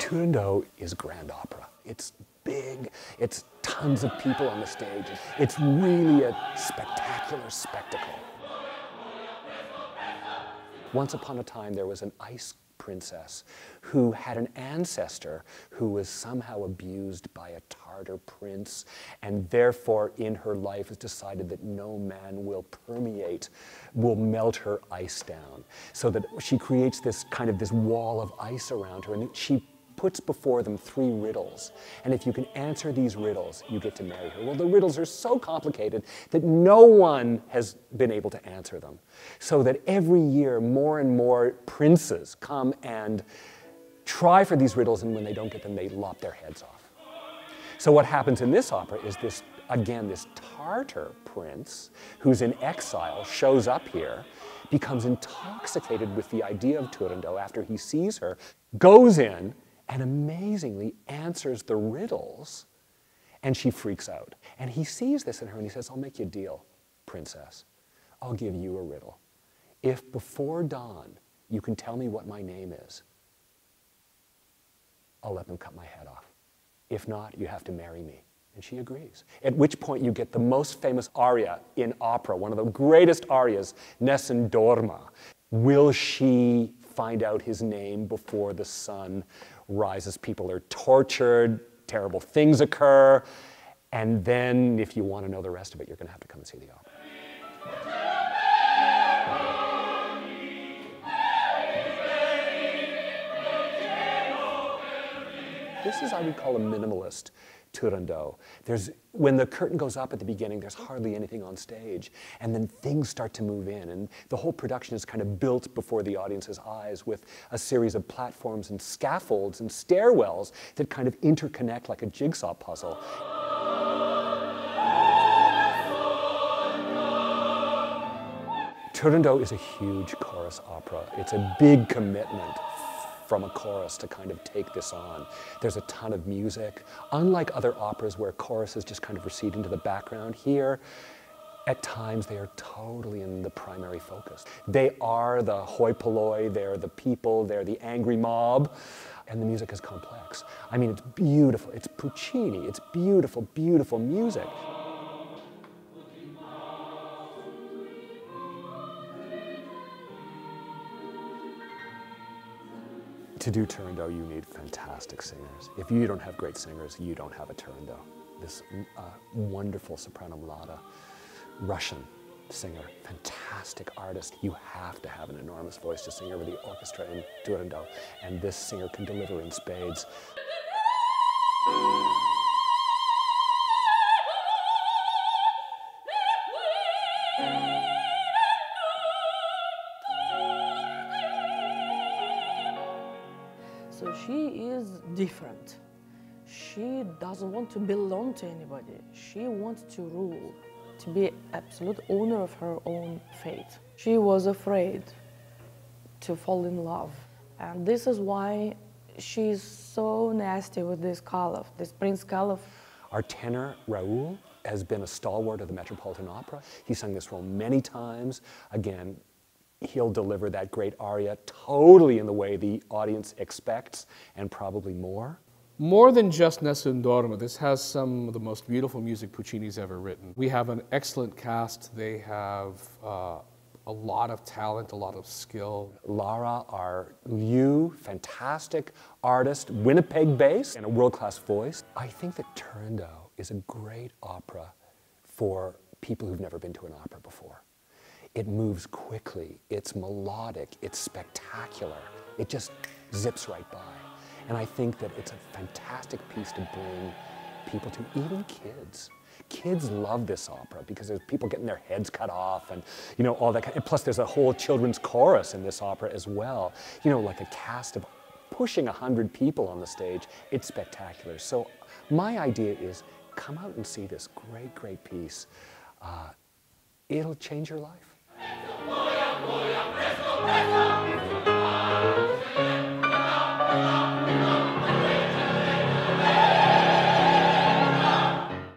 Turandot is grand opera. It's big, it's tons of people on the stage. It's really a spectacular spectacle. Once upon a time, there was an ice princess who had an ancestor who was somehow abused by a Tartar prince, and therefore in her life has decided that no man will melt her ice down. So that she creates this kind of this wall of ice around her, and she puts before them 3 riddles. And if you can answer these riddles, you get to marry her. Well, the riddles are so complicated that no one has been able to answer them. So that every year, more and more princes come and try for these riddles, and when they don't get them, they lop their heads off. So what happens in this opera is this, again, this Tartar prince who's in exile shows up here, becomes intoxicated with the idea of Turandot after he sees her, goes in, and amazingly answers the riddles, and she freaks out. And he sees this in her and he says, I'll make you a deal, princess. I'll give you a riddle. If before dawn you can tell me what my name is, I'll let them cut my head off. If not, you have to marry me. And she agrees. At which point you get the most famous aria in opera, one of the greatest arias, Nessun Dorma. Will she find out his name before the sun rises? People are tortured, terrible things occur, and then if you want to know the rest of it, you're going to have to come and see the opera. This is, I would call, a minimalist Turandot. When the curtain goes up at the beginning, there's hardly anything on stage, and then things start to move in, and the whole production is kind of built before the audience's eyes with a series of platforms and scaffolds and stairwells that kind of interconnect like a jigsaw puzzle. Turandot is a huge chorus opera. It's a big commitment from a chorus to kind of take this on. There's a ton of music. Unlike other operas where choruses just kind of recede into the background, here, at times they are totally in the primary focus. They are the hoi polloi, they're the people, they're the angry mob, and the music is complex. I mean, it's beautiful. It's Puccini. It's beautiful, beautiful music. To do Turandot, you need fantastic singers. If you don't have great singers, you don't have a Turandot. This wonderful soprano mulata, Russian singer, fantastic artist. You have to have an enormous voice to sing over the orchestra in Turandot, and this singer can deliver in spades. So she is different. She doesn't want to belong to anybody. She wants to rule, to be absolute owner of her own fate. She was afraid to fall in love. And this is why she's so nasty with this Kalov, this Prince Kalov. Our tenor, Raoul, has been a stalwart of the Metropolitan Opera. He sung this role many times. Again, he'll deliver that great aria totally in the way the audience expects, and probably more. More than just Nessun Dorma, this has some of the most beautiful music Puccini's ever written. We have an excellent cast. They have a lot of talent, a lot of skill. Lara, our Liu, fantastic artist, Winnipeg-based, and a world-class voice. I think that Turandot is a great opera for people who've never been to an opera before. It moves quickly, it's melodic, it's spectacular. It just zips right by. And I think that it's a fantastic piece to bring people to, even kids. Kids love this opera because there's people getting their heads cut off and, you know, all that kind of, and plus there's a whole children's chorus in this opera as well. You know, like a cast of pushing 100 people on the stage. It's spectacular. So my idea is come out and see this great, great piece. It'll change your life.